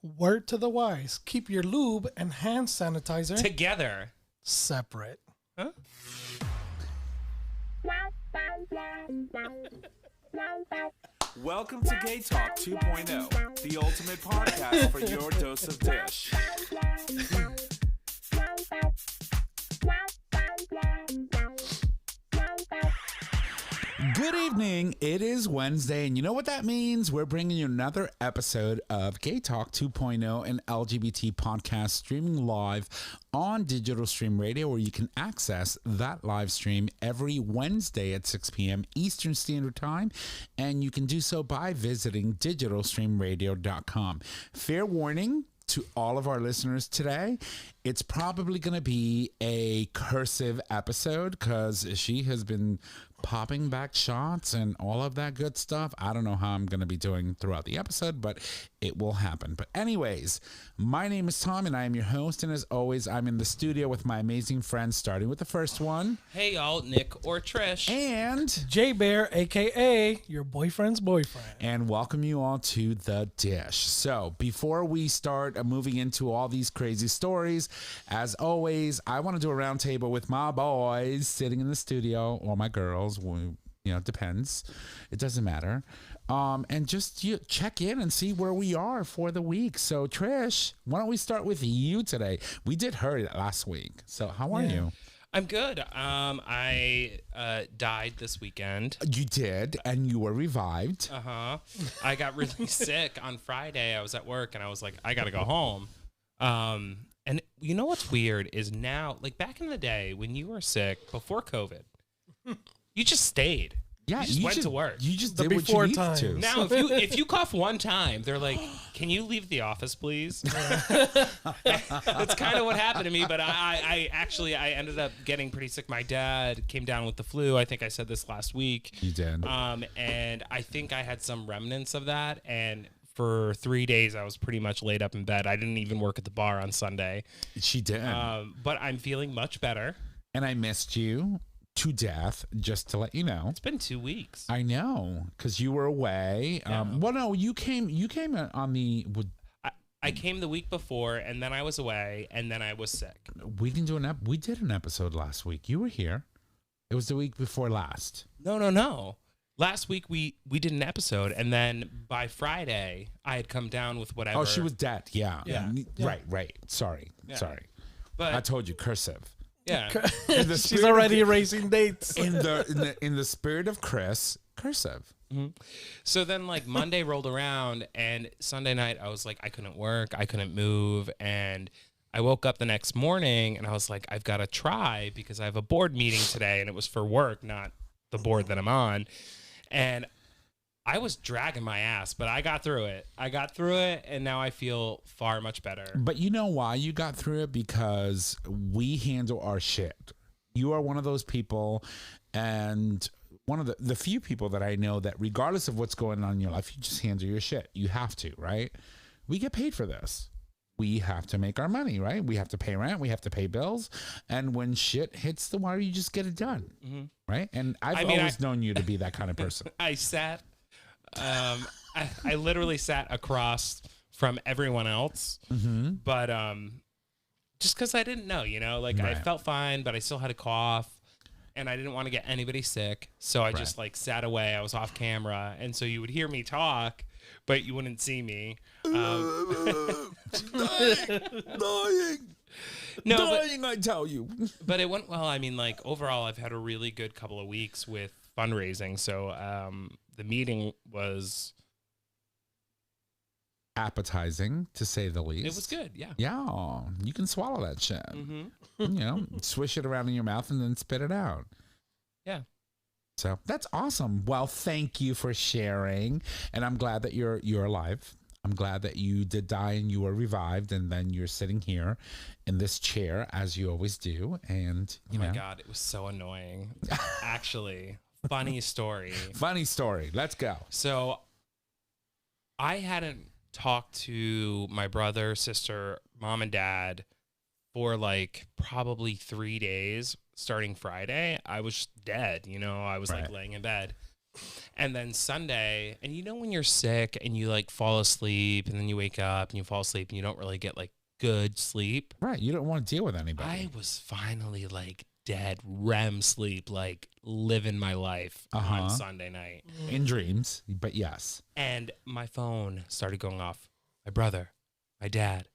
Word to the wise. Keep your lube and hand sanitizer Together. separate. Huh? Welcome to GayTalk 2.0, the ultimate podcast for your dose of dish. Good evening. It is Wednesday, and you know what that means? We're bringing you another episode of GayTalk 2.0, an LGBT podcast streaming live on digital stream radio, where you can access that live stream every Wednesday at 6 p.m. Eastern Standard Time, and you can do so by visiting digitalstreamradio.com. Fair warning to all of our listeners today, it's probably going to be a cursive episode because she has been popping back shots and all of that good stuff. I don't know how I'm going to be doing throughout the episode, but it will happen. But anyways, my name is Tom and I am your host. And as always, I'm in the studio with my amazing friends, starting with the first one. Hey, y'all, Nick or Trish. And J-Bear, a.k.a. your boyfriend's boyfriend. And welcome you all to The Dish. So before we start moving into all these crazy stories, as always, I want to do a round table with my boys sitting in the studio, or my girls. It depends. It doesn't matter. And just check in and see where we are for the week. So, Trish, why don't we start with you today? We did her last week. So, how are you? I'm good. I died this weekend. You did, and you were revived. Uh-huh. I got really sick on Friday. I was at work, and I was like, I got to go home. And you know what's weird is now, like back in the day when you were sick before COVID, you just stayed. Yeah, you just went to work. You just The did what before you needed times. to. Now, if you cough one time, they're like, "Can you leave the office, please?" That's kind of what happened to me. But I actually ended up getting pretty sick. My dad came down with the flu. I think I said this last week. You did. And I think I had some remnants of that. And for 3 days, I was pretty much laid up in bed. I didn't even work at the bar on Sunday. She did. But I'm feeling much better. And I missed you to death, just to let you know. It's been 2 weeks. I know, because you were away. Yeah. Well, no, you came on the... I came the week before, and then I was away, and then I was sick. We can do we did an episode last week. You were here. It was the week before last. No. Last week we did an episode, and then by Friday I had come down with whatever. Oh, she was dead. Yeah. Yeah. Right. Sorry. But I told you, cursive. yeah, She's already erasing dates. In the spirit of Chris, cursive. mm-hmm. So then like Monday rolled around, and Sunday night I was like I couldn't work, I couldn't move, and I woke up the next morning and I was like I've got to try because I have a board meeting today, and it was for work, not the board that I'm on. And I was dragging my ass, but I got through it. And now I feel far much better. But you know why you got through it? Because we handle our shit. You are one of those people, and one of the few people that I know that regardless of what's going on in your life, you just handle your shit. You have to, right? We get paid for this. We have to make our money, right? We have to pay rent. We have to pay bills. And when shit hits the wire, you just get it done, right? And I've always known you to be that kind of person. I sat, I literally sat across from everyone else, but just because I didn't know, like I felt fine, but I still had a cough, and I didn't want to get anybody sick. So I just like sat away. I was off camera. And so you would hear me talk, but you wouldn't see me. Dying, I tell you. But it went well. I mean, like overall, I've had a really good couple of weeks with fundraising. So the meeting was appetizing, to say the least. It was good, yeah. Yeah, you can swallow that shit. Swish it around in your mouth and then spit it out. Yeah. So that's awesome. Well, thank you for sharing, and I'm glad that you're alive. I'm glad that you did die and you were revived, and then you're sitting here in this chair as you always do. And oh my God, it was so annoying. Actually, funny story. Funny story. Let's go. So I hadn't talked to my brother, sister, mom, and dad for like probably 3 days starting Friday. I was just dead, I was like laying in bed. And then Sunday, and you know when you're sick and you like fall asleep and then you wake up and you fall asleep and you don't really get like good sleep. Right. You don't want to deal with anybody. I was finally like dead REM sleep, like living my life on Sunday night. In dreams, but yes. And my phone started going off. My brother, my dad,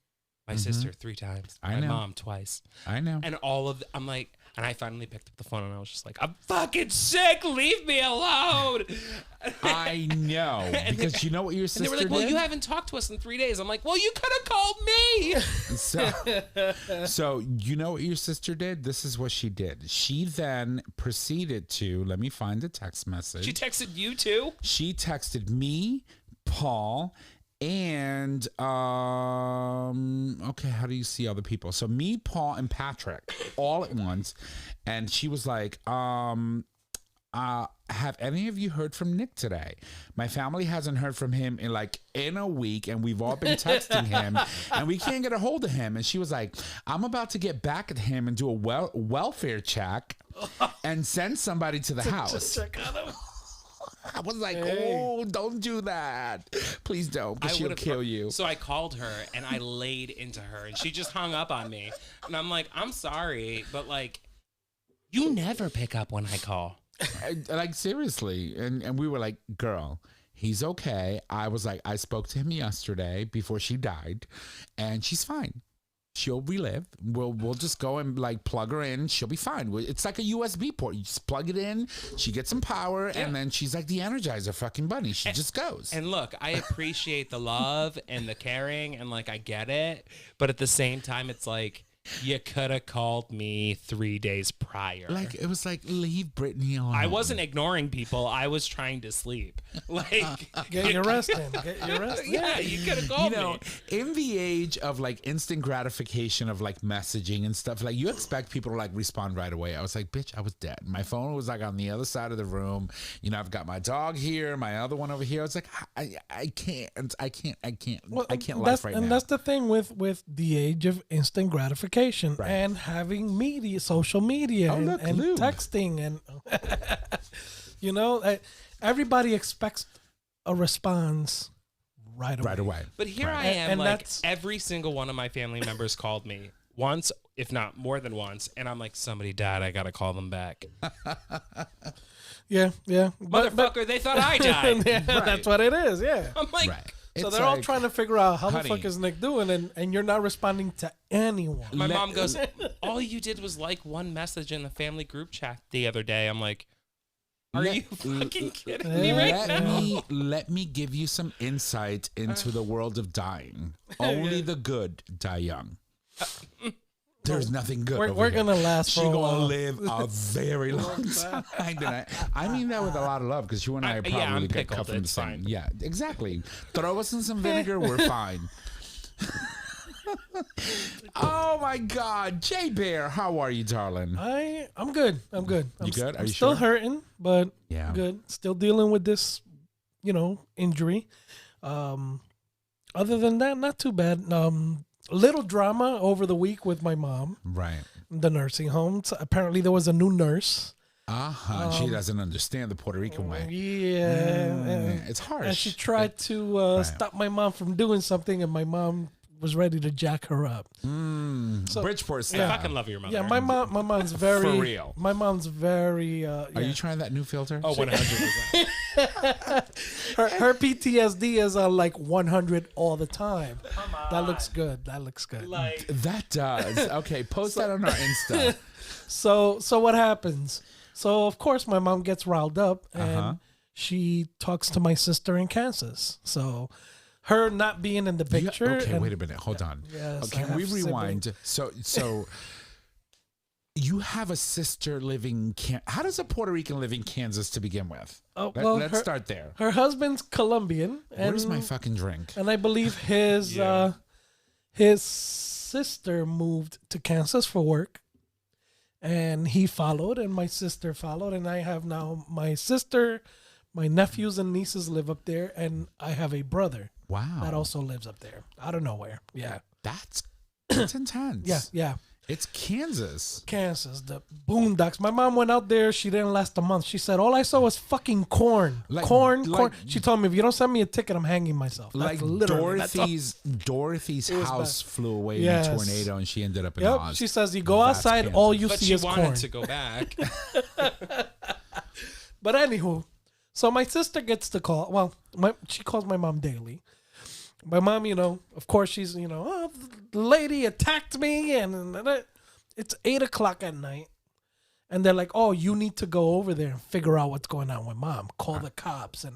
my sister 3 times, my mom twice. I know. And I'm like, and I finally picked up the phone and I was just like, I'm fucking sick. Leave me alone. I know. Because you know what your sister did? And they were like, well, you haven't talked to us in 3 days. I'm like, well, you could have called me. So you know what your sister did? This is what she did. She then proceeded to, let me find the text message. She texted you too? She texted me, Paul, and okay, how do you see other people? So me, Paul, and Patrick all at once. And she was like, have any of you heard from Nick today? My family hasn't heard from him in a week, and we've all been texting him, and we can't get a hold of him. And she was like, I'm about to get back at him and do a welfare check and send somebody to the house. I was like, oh, don't do that. Please don't, because she'll kill you. So I called her, and I laid into her, and she just hung up on me. And I'm like, I'm sorry, but like, you never pick up when I call. Like, seriously. And we were like, girl, he's okay. I was like, I spoke to him yesterday before she died, and she's fine. She'll relive. We'll just go and like plug her in. She'll be fine. It's like a USB port. You just plug it in. She gets some power, and then she's like the Energizer fucking bunny. She just goes. And look, I appreciate the love and the caring, and like I get it, but at the same time, it's like, you could have called me 3 days prior. Like, it was like, leave Brittany alone. I wasn't ignoring people. I was trying to sleep. Like, get your rest in. Get your rest in. Yeah, you could have called me. In the age of like instant gratification of like messaging and stuff, like you expect people to like respond right away. I was like, bitch, I was dead. My phone was like on the other side of the room. You know, I've got my dog here, my other one over here. I was like, I can't life right now. And that's the thing with the age of instant gratification. Right. And having media, social media, and texting, and you know, everybody expects a response right away. But here I am, and like every single one of my family members called me once, if not more than once, and I'm like, somebody died, I gotta call them back. Yeah. Motherfucker, they thought I died. That's what it is. Yeah. I'm like. Right. So they're all trying to figure out how the fuck is Nick doing, and you're not responding to anyone. My mom goes, all you did was like one message in the family group chat the other day. I'm like, are you fucking kidding me right now? Let me give you some insight into the world of dying. Only the good die young. There's nothing good. We're gonna last for a while. She's gonna live a very long time. I mean that with a lot of love, because you and I are probably get cut from the same. Yeah, exactly. Throw us in some vinegar, we're fine. Oh my God, Jay Bear, how are you, darling? I'm good. I'm good. You good? Are you still sure? hurting, but good. Still dealing with this, injury. Other than that, not too bad. Little drama over the week with my mom. Right. The nursing home. So apparently there was a new nurse. She doesn't understand the Puerto Rican way. Yeah. It's harsh. And she tried to stop my mom from doing something, and my mom was ready to jack her up. So, Bridgeport style. I fucking love your mother. Yeah, my mom's very... For real. My mom's very... Are you trying that new filter? Oh, 100%. her PTSD is on like 100 all the time. Come on. That looks good. That does. Okay, post that on our Insta. So what happens? So, of course, my mom gets riled up, and she talks to my sister in Kansas. So... her not being in the picture. Okay, wait a minute. Hold on. Yes, can we rewind? So you have a sister living. How does a Puerto Rican live in Kansas to begin with? Let's start there. Her husband's Colombian. Where's my fucking drink? And I believe his sister moved to Kansas for work, and he followed, and my sister followed, and I have now my sister, my nephews and nieces live up there, and I have a brother. Wow. That also lives up there, out of nowhere. Yeah. That's intense. Yeah. It's Kansas. Kansas, the boondocks. My mom went out there. She didn't last a month. She said, all I saw was fucking corn. Corn. She told me, if you don't send me a ticket, I'm hanging myself. That's like Dorothy's house flew away in a tornado, and she ended up in Oz. She says, you go outside, Kansas. All you see is corn. But she wanted to go back. But anywho, so my sister gets the call. Well, she calls my mom daily. My mom, of course, she's, oh, the lady attacked me, and it's 8:00 at night, and they're like, oh, you need to go over there and figure out what's going on with mom. Call the cops, and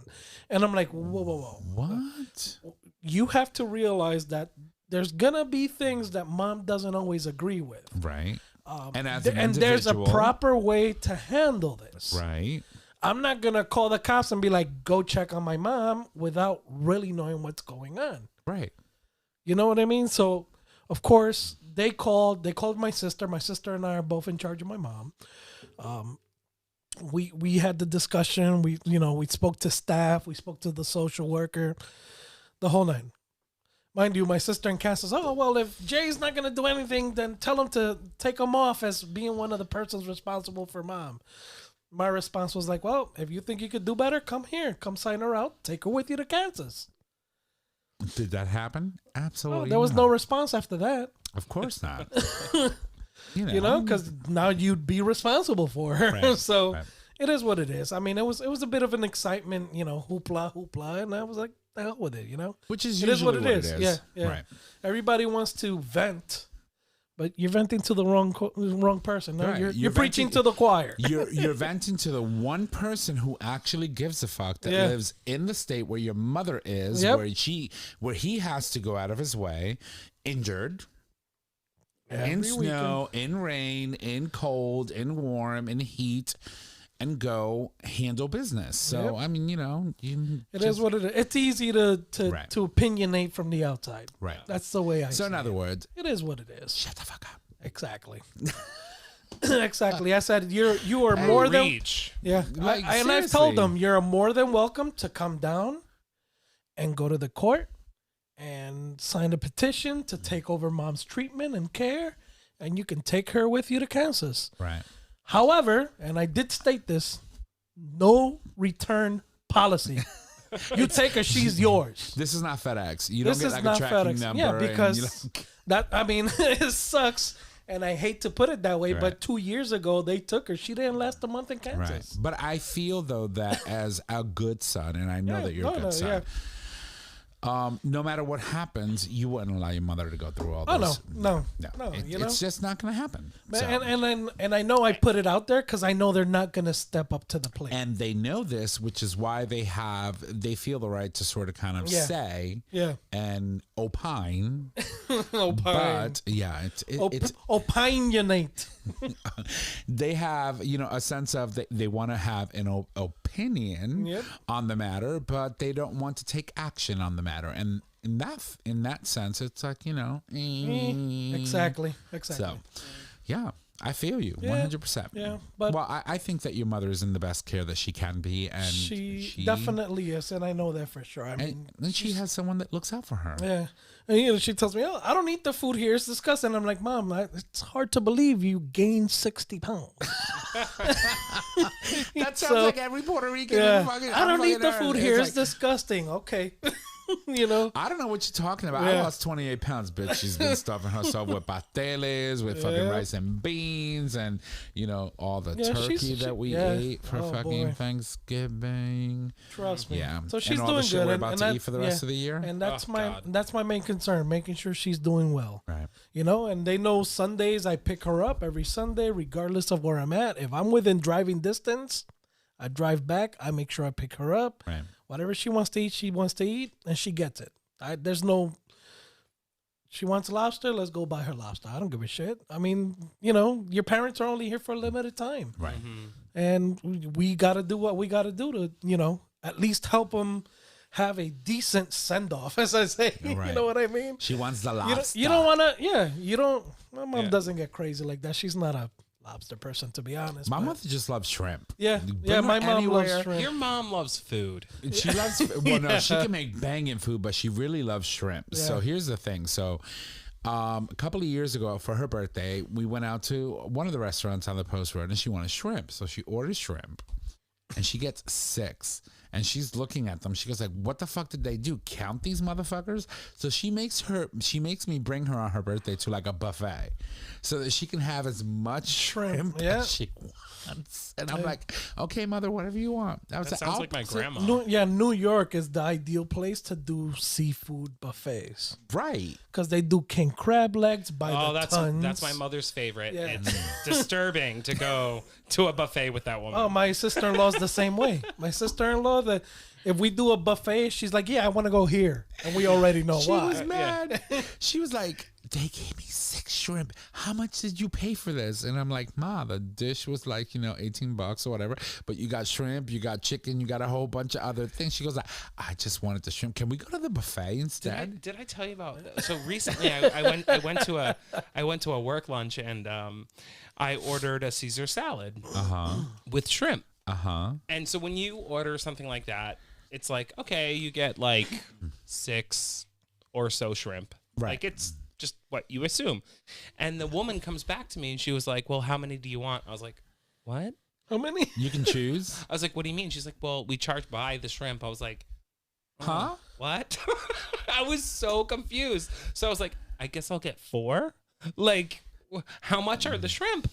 I'm like, whoa, what? You have to realize that there's gonna be things that mom doesn't always agree with, right? And there's a proper way to handle this, right? I'm not going to call the cops and be like, go check on my mom without really knowing what's going on. Right. You know what I mean? So, of course, they called my sister. My sister and I are both in charge of my mom. We had the discussion. We spoke to staff. We spoke to the social worker, the whole nine. Mind you, my sister in Cass says, oh, well, if Jay's not going to do anything, then tell him to take him off as being one of the persons responsible for mom. My response was like, well, if you think you could do better, come here. Come sign her out. Take her with you to Kansas. Did that happen? Absolutely. There was no response after that. Of course not. Because now you'd be responsible for her. Right, so it is what it is. I mean, it was a bit of an excitement, hoopla, and I was like, the hell with it, Which is usually what it is. Yeah. Right. Everybody wants to vent. But you're venting to the wrong person. No? Right. You're preaching to the choir. You're venting to the one person who actually gives a fuck, that lives in the state where your mother is, where he has to go out of his way, injured, in snow, in rain, in cold, in warm, in heat, and go handle business. So I mean, it is what it is. It's easy to opinionate from the outside. Right. That's the way I. So in other words, it is what it is. Shut the fuck up. Exactly. Exactly. I said you are more than and I've told them you're more than welcome to come down and go to the court and sign a petition to take over mom's treatment and care, and you can take her with you to Kansas. Right. However, and I did state this, no return policy. You take her, she's yours. This is not FedEx. You don't get like a tracking number. Yeah, because it sucks, and I hate to put it that way, but 2 years ago they took her. She didn't last a month in Kansas. Right. But I feel though that as a good son, and I know that you're a good son. No matter what happens, you wouldn't allow your mother to go through all this. No. It's just not going to happen. And I know I put it out there because I know they're not going to step up to the plate. And they know this, which is why they feel the right to sort of kind of say and opine. But it's opinionate. They have, a sense of they want to have an opinion on the matter, but they don't want to take action on the matter. And in that sense, it's like, Exactly. So, I feel you 100%. Yeah, but I think that your mother is in the best care that she can be, and she definitely is, and I know that for sure. And she has someone that looks out for her. Yeah, and she tells me, "Oh, I don't eat the food here; it's disgusting." I'm like, "Mom, it's hard to believe you gained 60 pounds." That sounds like every Puerto Rican. Yeah. I don't eat the food here; it's disgusting. Okay. I don't know what you're talking about. I lost 28 pounds, bitch. She's been stuffing herself with pasteles, with fucking rice and beans, and all the turkey that we ate for fucking Thanksgiving. Trust me. Yeah. So she's and all doing the shit good. We're about to eat for the rest of the year. And that's my main concern, making sure she's doing well. Right. And they know Sundays I pick her up every Sunday, regardless of where I'm at. If I'm within driving distance, I drive back. I make sure I pick her up. Right. Whatever she wants to eat, and she gets it. She wants lobster, let's go buy her lobster. I don't give a shit. I mean, your parents are only here for a limited time. Right. Mm-hmm. And we got to do what we got to do to, at least help them have a decent send-off, as I say. Right. You know what I mean? She wants the lobster. You don't want to, my mom doesn't get crazy like that. She's not a lobster person, to be honest. My mother just loves shrimp. Yeah, my mom loves shrimp. Your mom loves food. She loves. Well, no, she can make banging food, but she really loves shrimp. Yeah. So here's the thing. So, A couple of years ago for her birthday, we went out to one of the restaurants on the post road and she wanted shrimp. So she orders shrimp and she gets 6. And she's looking at them. She goes like, what the fuck did they do? Count these motherfuckers? So she makes me bring her on her birthday to like a buffet so that she can have as much shrimp as she wants. And I'm like, okay, mother, whatever you want. That sounds like my grandma. New York is the ideal place to do seafood buffets. Right. Because they do king crab legs by the tons. That's my mother's favorite. Yeah. It's disturbing to go to a buffet with that woman. Oh, my sister-in-law's the same way. My sister-in-law, that if we do a buffet, she's like, yeah, I want to go here. And we already know why. She was mad. She was like, they gave me 6 shrimp. How much did you pay for this? And I'm like, Ma, the dish was like, $18 or whatever. But you got shrimp, you got chicken, you got a whole bunch of other things. She goes like, I just wanted the shrimp. Can we go to the buffet instead? Did I tell you about? So recently, I went to a work lunch and I ordered a Caesar salad with shrimp. And so when you order something like that, it's like, okay, you get like 6 or so shrimp. Right. Like it's just what you assume. And the woman comes back to me and she was like, well, how many do you want? I was like, what? How many? You can choose. I was like, what do you mean? She's like, well, we charge by the shrimp. I was like, huh? What? I was so confused. So I was like, I guess I'll get 4. Like, how much are the shrimp?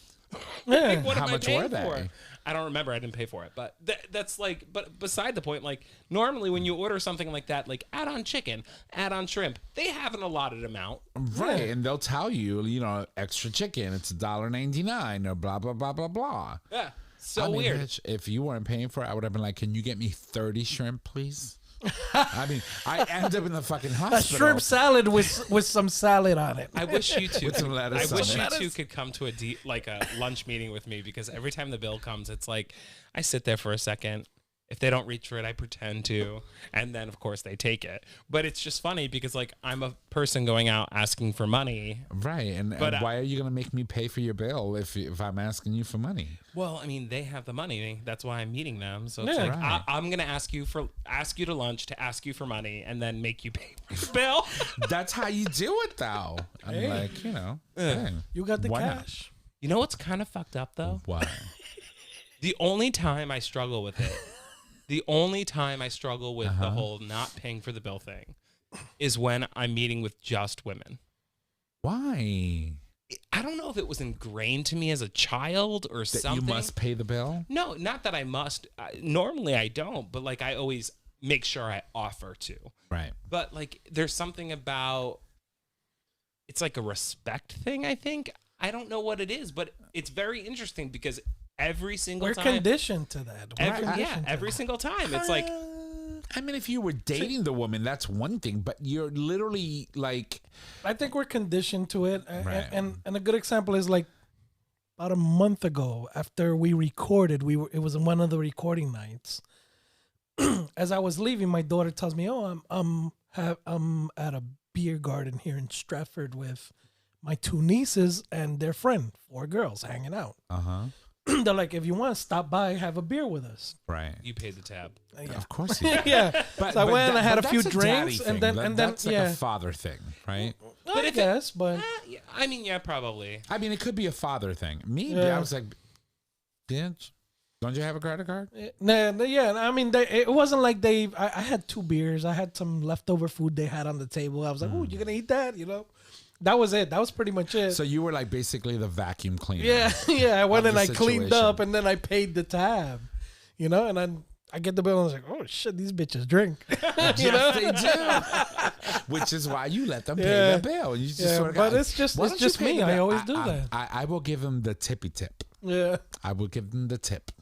Like, what how am much I paying were they? for? I don't remember. I didn't pay for it, but that's like. But beside the point, like normally when you order something like that, like add on chicken, add on shrimp, they have an allotted amount, right? And they'll tell you, extra chicken, it's $1.99 or blah blah blah blah blah. Yeah, so weird. Bitch, if you weren't paying for it, I would have been like, can you get me 30 shrimp, please? I mean, I end up in the fucking hospital. A shrimp salad with some salad on it. I wish you two. I wish you two could come to a lunch meeting with me, because every time the bill comes, it's like I sit there for a second. If they don't reach for it, I pretend to, and then of course they take it. But it's just funny because like I'm a person going out asking for money, right? And why are you gonna make me pay for your bill if I'm asking you for money? Well, I mean, they have the money. That's why I'm meeting them. So it's like right. I'm gonna ask you to lunch to ask you for money and then make you pay for your bill. That's how you do it, though. I'm like, hey, you got the cash. Not? You know what's kind of fucked up though? Why? The only time I struggle with it. The only time I struggle with the whole not paying for the bill thing is when I'm meeting with just women. Why? I don't know if it was ingrained to me as a child or something. You must pay the bill? No, not that I must. Normally I don't, but like I always make sure I offer to. Right. But like there's something about, it's like a respect thing, I think. I don't know what it is, but it's very interesting because every single time. We're conditioned to that. Every single time. It's like. I mean, if you were dating the woman, that's one thing, but you're literally like. I think we're conditioned to it. Right. And a good example is like about a month ago after we recorded, it was one of the recording nights. As I was leaving, my daughter tells me, "Oh, I'm at a beer garden here in Stratford with my 2 nieces and their friend, 4 girls hanging out." They're like, if you want to stop by, have a beer with us. Right. You paid the tab. Yeah. Of course you did. Yeah. So I went and I had a few drinks, and then that's like a father thing, right? But I guess, but I mean, yeah, probably. I mean, it could be a father thing. I was like, bitch, don't you have a credit card? Yeah. I mean, it wasn't like I had 2 beers. I had some leftover food they had on the table. I was like, "Oh, you gonna eat that?" That was it. That was pretty much it. So you were like basically the vacuum cleaner. Yeah. I went and I cleaned up, and then I paid the tab, and then I get the bill and I was like, "Oh shit, these bitches drink." Yes, they do. Which is why you let them pay the bill. You just sort of but it's just me. I always do that. I will give them the tippy tip. Yeah. I will give them the tip.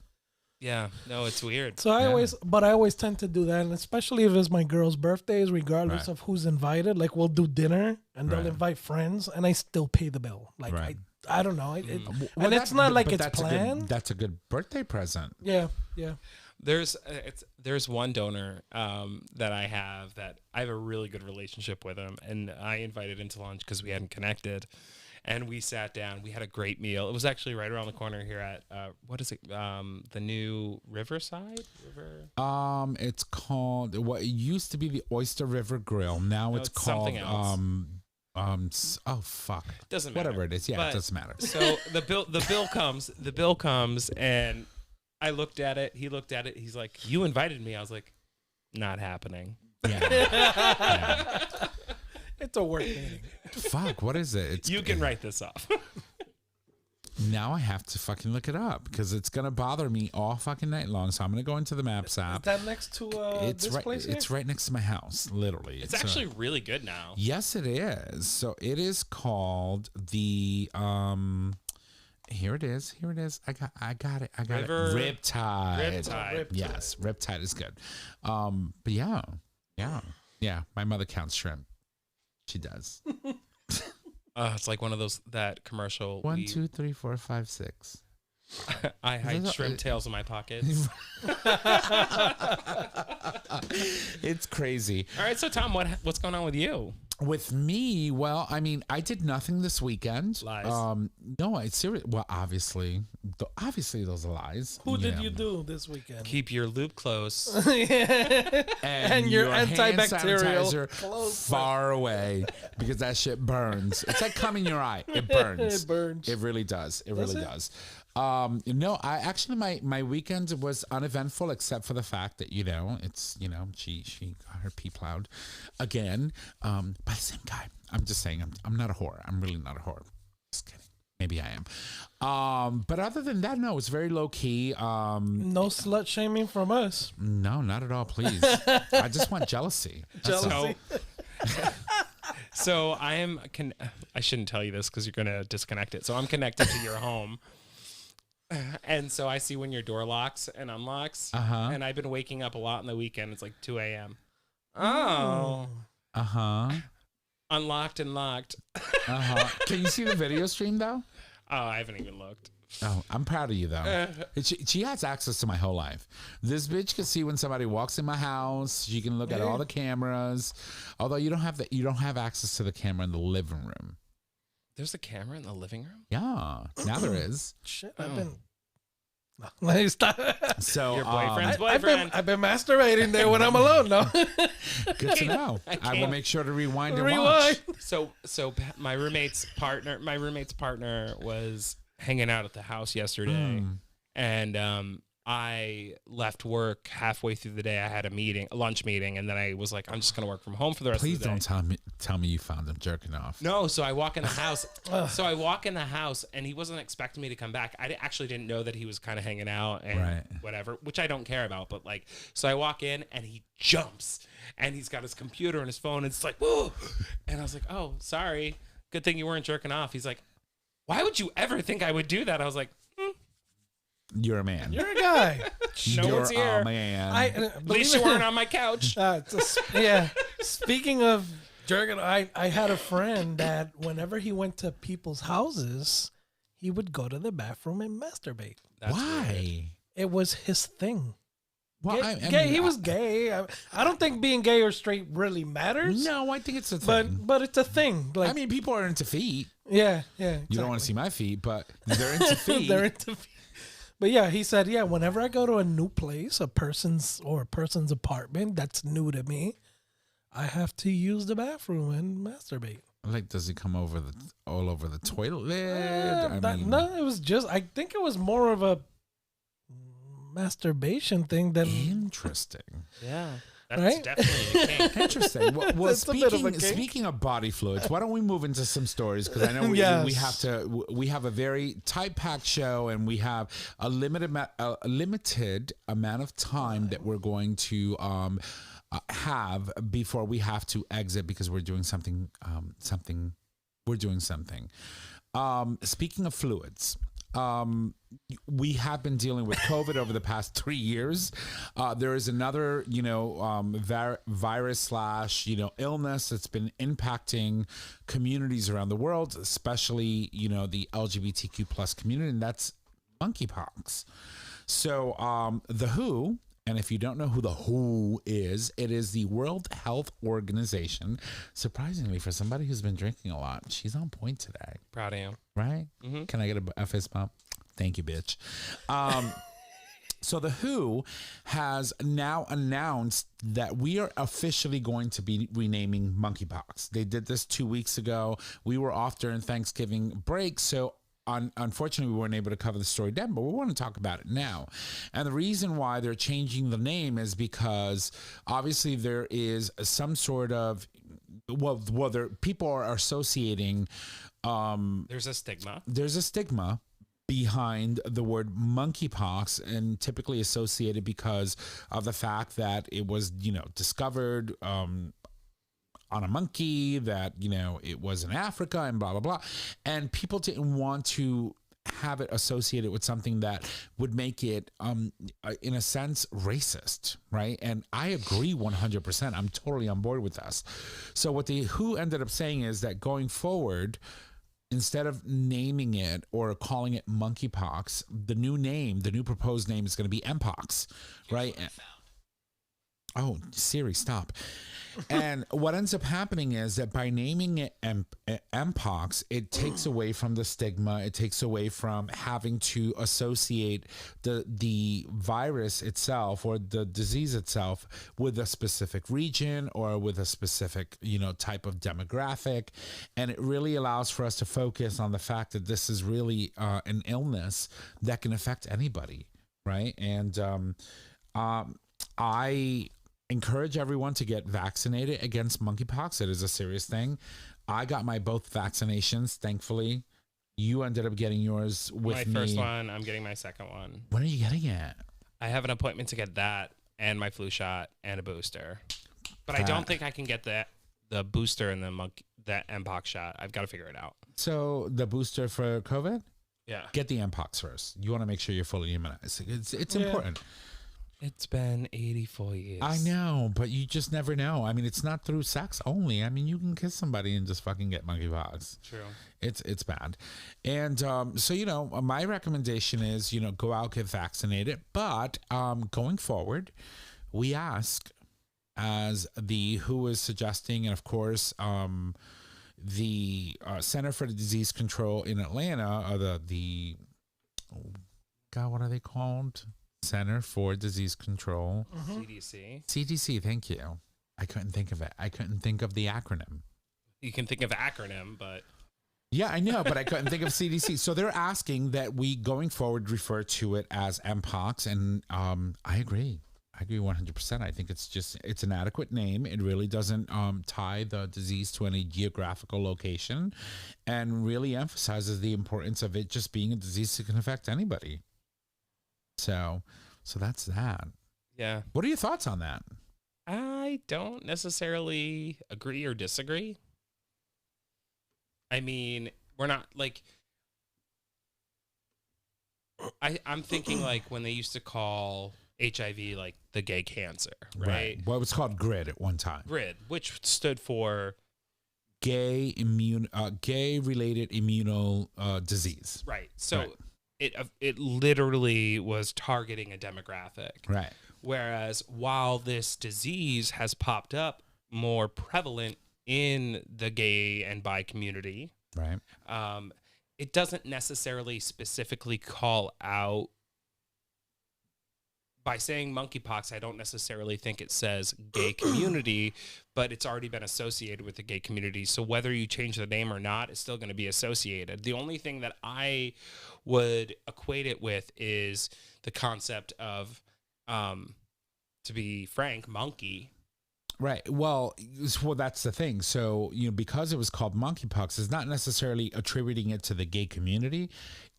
Yeah, no, it's weird. So I always tend to do that, and especially if it's my girl's birthdays, regardless of who's invited. Like we'll do dinner, and they'll invite friends, and I still pay the bill. Like I don't know, and it's not like it's planned. That's a good birthday present. Yeah. There's one donor that I have a really good relationship with him, and I invited him to lunch because we hadn't connected. And we sat down. We had a great meal. It was actually right around the corner here at what is it? The new Riverside River. It's called what it used to be the Oyster River Grill. Now it's called something else. Oh fuck. Doesn't matter. Whatever it is. Yeah, But- it doesn't matter. So the bill comes, and I looked at it. He looked at it. He's like, "You invited me." I was like, "Not happening." Yeah. It's a work meeting. Fuck. What is it? You can write this off. Now I have to fucking look it up because it's gonna bother me all fucking night long. So I'm gonna go into the Maps Is app. that next to It's this right. place here? It's right next to my house, literally. It's actually really good now. Yes, it is. So it is called the Here it is. I got it. River- Riptide. Riptide. Yes, Riptide is good. But yeah. My mother counts shrimp. She does. It's like one of those that commercial. 1, 2, 3, 4, 5, 6. I hide shrimp tails in my pockets. It's crazy. All right, so Tom, what's going on with you? With me, well, I mean, I did nothing this weekend. Lies. No, I seriously. Well, obviously those are lies. Who did you do this weekend? Keep your loop close. and your hand antibacterial sanitizer close far away because that shit burns. It's like cum in your eye. It burns. It burns. It really does. It Does really it? does. No, I actually my weekend was uneventful except for the fact that she got her pee plowed again by the same guy. I'm just saying I'm not a whore. I'm really not a whore. Just kidding. Maybe I am. But other than that, no, it's very low key. No slut shaming from us. No, not at all. Please, I just want jealousy. That's all. Jealousy. So I am. I shouldn't tell you this because you're gonna disconnect it. So I'm connected to your home, and so I see when your door locks and unlocks. And I've been waking up a lot on the weekend. It's like 2 a.m. Oh. Unlocked and locked. Can you see the video stream though? Oh, I haven't even looked. Oh, I'm proud of you though. She has access to my whole life. This bitch can see when somebody walks in my house. She can look at all the cameras. Although you don't have access to the camera in the living room. There's a camera in the living room? Yeah, now there is. Shit, I've been. No, stop. So Your boyfriend's boyfriend. I've been masturbating there when I'm alone. No. good to know. I will make sure to rewind and watch. Rewind. So my roommate's partner was hanging out at the house yesterday, and I left work halfway through the day. I had a lunch meeting, and then I was like, I'm just gonna work from home for the rest Please of the day. don't tell me you found him jerking off. No, so I walk in the house. And he wasn't expecting me to come back. I actually didn't know that he was kind of hanging out and whatever, which I don't care about. But like, so I walk in and he jumps and he's got his computer and his phone. And it's like, whoa. And I was like, oh, sorry. Good thing you weren't jerking off. He's like, why would you ever think I would do that? I was like, You're a man. You're a guy. no one's here. You're a man. At least you weren't on my couch. Yeah. Speaking of jerking, I had a friend that whenever he went to people's houses, he would go to the bathroom and masturbate. That's Why? weird. It was his thing. Well, Gay. He was gay. I don't think being gay or straight really matters. No, I think it's a thing. But it's a thing. Like, I mean, people are into feet. yeah. Exactly. You don't want to see my feet, but they're into feet. They're into feet. But yeah, he said, yeah, whenever I go to a new place, a person's apartment that's new to me, I have to use the bathroom and masturbate. Like, does he come all over the toilet? No, it was just, I think it was more of a masturbation thing than. Interesting. Yeah. That's Right? definitely a kink. Interesting. Well, That's a bit of a kink. speaking of body fluids, why don't we move into some stories? Because I know we have a very tight-packed show, and we have a limited amount of time that we're going to have before we have to exit because we're doing something. Speaking of fluids. We have been dealing with COVID over the past 3 years. There is another, virus / illness that's been impacting communities around the world, especially, the LGBTQ plus community, and that's monkeypox. So the WHO, and if you don't know who the WHO is, it is the World Health Organization. Surprisingly, for somebody who's been drinking a lot, she's on point today. Proud of you. Right? Mm-hmm. Can I get a fist bump? Thank you, bitch. So the WHO has now announced that we are officially going to be renaming monkeypox. They did this 2 weeks ago. We were off during Thanksgiving break, so unfortunately, we weren't able to cover the story then, but we want to talk about it now. And the reason why they're changing the name is because obviously there is some sort of people are associating. There's a stigma. There's a stigma behind the word monkeypox, and typically associated because of the fact that it was, discovered on a monkey, that, it was in Africa and blah, blah, blah. And people didn't want to have it associated with something that would make it, in a sense, racist, right? And I agree 100%. I'm totally on board with this. So what the WHO ended up saying is that going forward, instead of naming it or calling it monkeypox, the new proposed name is going to be mpox, right? Oh, Siri, stop. And what ends up happening is that by naming it mpox, it takes away from the stigma. It takes away from having to associate the virus itself or the disease itself with a specific region or with a specific, type of demographic. And it really allows for us to focus on the fact that this is really an illness that can affect anybody, right? And I encourage everyone to get vaccinated against monkeypox. It is a serious thing. I got my both vaccinations, thankfully. You ended up getting yours with me. My first one, I'm getting my second one. When are you getting it? I have an appointment to get that and my flu shot and a booster. But I don't think I can get the booster and that mpox shot. I've got to figure it out. So the booster for COVID? Yeah. Get the mpox first. You want to make sure you're fully immunized. It's important. It's been 84 years. I know, but you just never know. I mean, it's not through sex only. I mean, you can kiss somebody and just fucking get monkeypox. True. It's bad. And so, my recommendation is, go out, get vaccinated. But going forward, we ask, as the WHO is suggesting, and of course, the Center for the Disease Control in Atlanta, what are they called? Center for Disease Control. CDC. CDC, thank you. I couldn't think of it. I couldn't think of the acronym. You can think of acronym, but... Yeah, I know, but I couldn't think of CDC. So they're asking that we, going forward, refer to it as mpox, and I agree. I agree 100%. I think it's an adequate name. It really doesn't tie the disease to any geographical location and really emphasizes the importance of it just being a disease that can affect anybody. So that's that. Yeah. What are your thoughts on that? I don't necessarily agree or disagree. I mean, we're not like... I'm thinking like when they used to call HIV like the gay cancer, right? Well, it was called GRID at one time. GRID, which stood for... Gay-related immuno disease. Right. So... Right. It literally was targeting a demographic. Right. Whereas while this disease has popped up more prevalent in the gay and bi community, right, it doesn't necessarily specifically call out. By saying monkeypox, I don't necessarily think it says gay community, but it's already been associated with the gay community. So whether you change the name or not, it's still going to be associated. The only thing that I would equate it with is the concept of, to be frank, monkey. Right. Well, that's the thing. So, because it was called monkeypox, it's not necessarily attributing it to the gay community.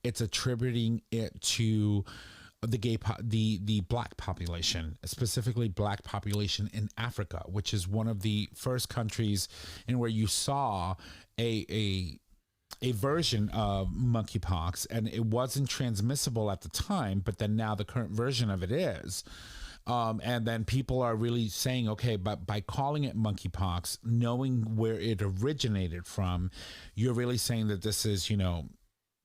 It's attributing it to the black population, specifically black population in Africa, which is one of the first countries in where you saw a version of monkeypox, and it wasn't transmissible at the time, but then now the current version of it is. And then people are really saying, okay, but by calling it monkeypox, knowing where it originated from, you're really saying that this is,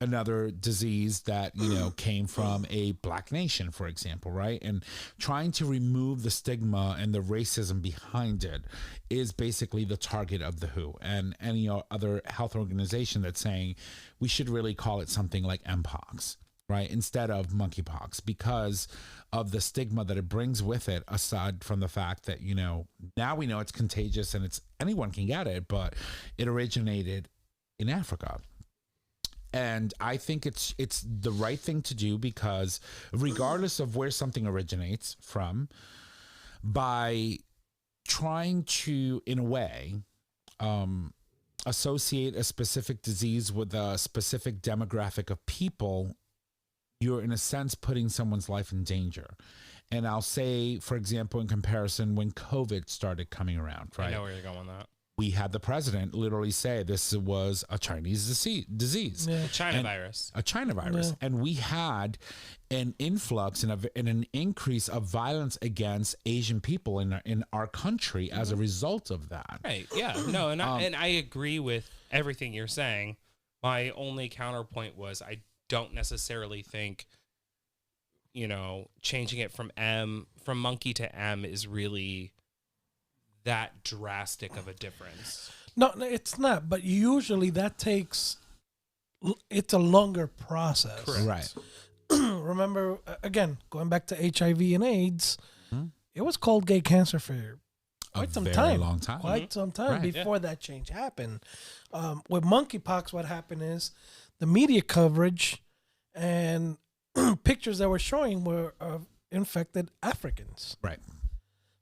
another disease that, came from a black nation, for example, right? And trying to remove the stigma and the racism behind it is basically the target of the WHO and any other health organization that's saying we should really call it something like mpox. right, instead of monkeypox, because of the stigma that it brings with it, aside from the fact that, now we know it's contagious and anyone can get it, but it originated in Africa. And I think it's the right thing to do, because regardless of where something originates from, by trying to, in a way, associate a specific disease with a specific demographic of people, you're in a sense putting someone's life in danger. And I'll say, for example, in comparison, when COVID started coming around, right? I know where you're going with that. We had the president literally say this was a Chinese disease. Yeah. A China virus. Yeah. And we had an influx and an increase of violence against Asian people in our country as a result of that. Right. Yeah. No, and I agree with everything you're saying. My only counterpoint was I don't necessarily think, changing it from monkey to M is really that drastic of a difference. No, it's not. But usually it's a longer process. Correct. Right. Remember, again, going back to HIV and AIDS, it was called gay cancer for quite some time. Long time. Quite some time before that change happened. With monkeypox, what happened is the media coverage and pictures that were showing were of infected Africans. Right.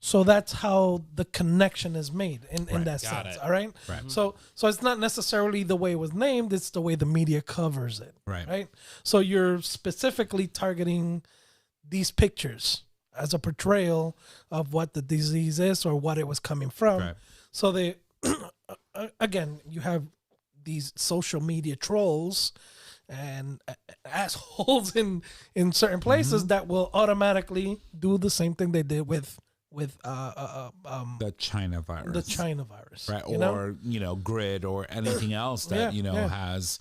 So that's how the connection is made in that sense. All right. Right. So it's not necessarily the way it was named; it's the way the media covers it. Right. Right. So you're specifically targeting these pictures as a portrayal of what the disease is or what it was coming from. Right. So they, again, you have these social media trolls and assholes in certain places that will automatically do the same thing they did with the China virus. Right. Or, grid or anything else that, has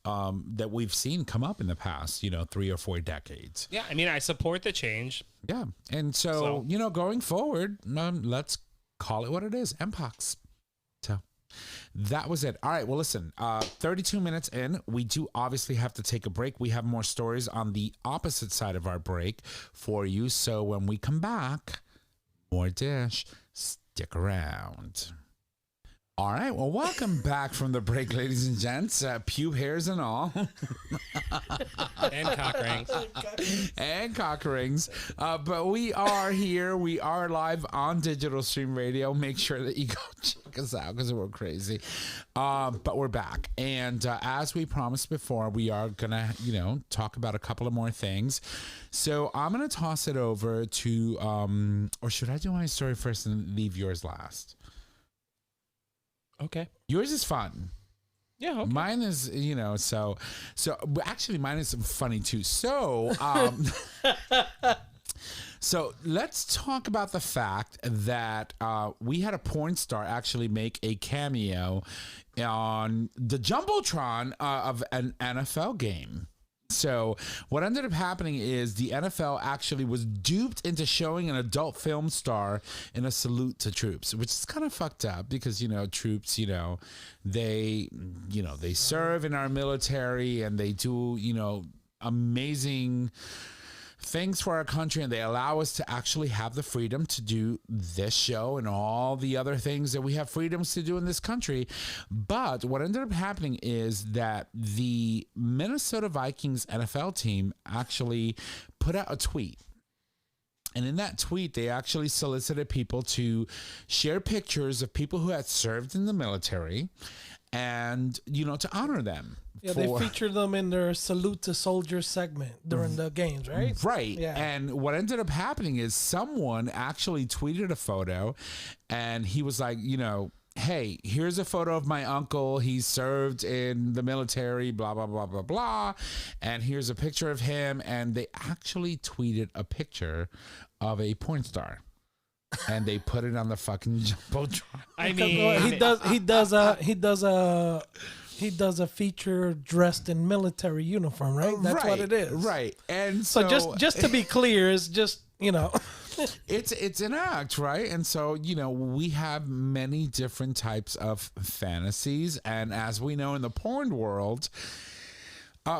that we've seen come up in the past, 3 or 4 decades. Yeah. I mean, I support the change. Yeah. And so going forward, let's call it what it is. Mpox. So that was it. All right. Well, listen, 32 minutes in, we do obviously have to take a break. We have more stories on the opposite side of our break for you. So when we come back, more dish. Stick around. All right. Well, welcome back from the break, ladies and gents. Pube hairs and all. And cock rings. And cock rings. But we are here. We are live on Digital Stream Radio. Make sure that you go check us out because we're crazy. But we're back. And as we promised before, we are going to, talk about a couple of more things. So I'm going to toss it over to, or should I do my story first and leave yours last? Okay. Yours is fun. Yeah. Okay. Mine is, so actually mine is funny too. So, so let's talk about the fact that we had a porn star actually make a cameo on the Jumbotron of an NFL game. So what ended up happening is the NFL actually was duped into showing an adult film star in a salute to troops, which is kind of fucked up because, troops, they serve in our military and they do, amazing things for our country, and they allow us to actually have the freedom to do this show and all the other things that we have freedoms to do in this country. But what ended up happening is that the Minnesota Vikings NFL team actually put out a tweet. And in that tweet, they actually solicited people to share pictures of people who had served in the military and, to honor them. Yeah, they featured them in their Salute to Soldiers segment during the games, right? Right. Yeah. And what ended up happening is someone actually tweeted a photo and he was like, hey, here's a photo of my uncle. He served in the military, blah, blah, blah, blah, blah. And here's a picture of him. And they actually tweeted a picture of a porn star. And they put it on the fucking Jumbotron. I mean, he does a feature dressed in military uniform, right? That's what it is. Right. And so just to be clear, it's just, it's an act, right? And so, we have many different types of fantasies. And as we know in the porn world,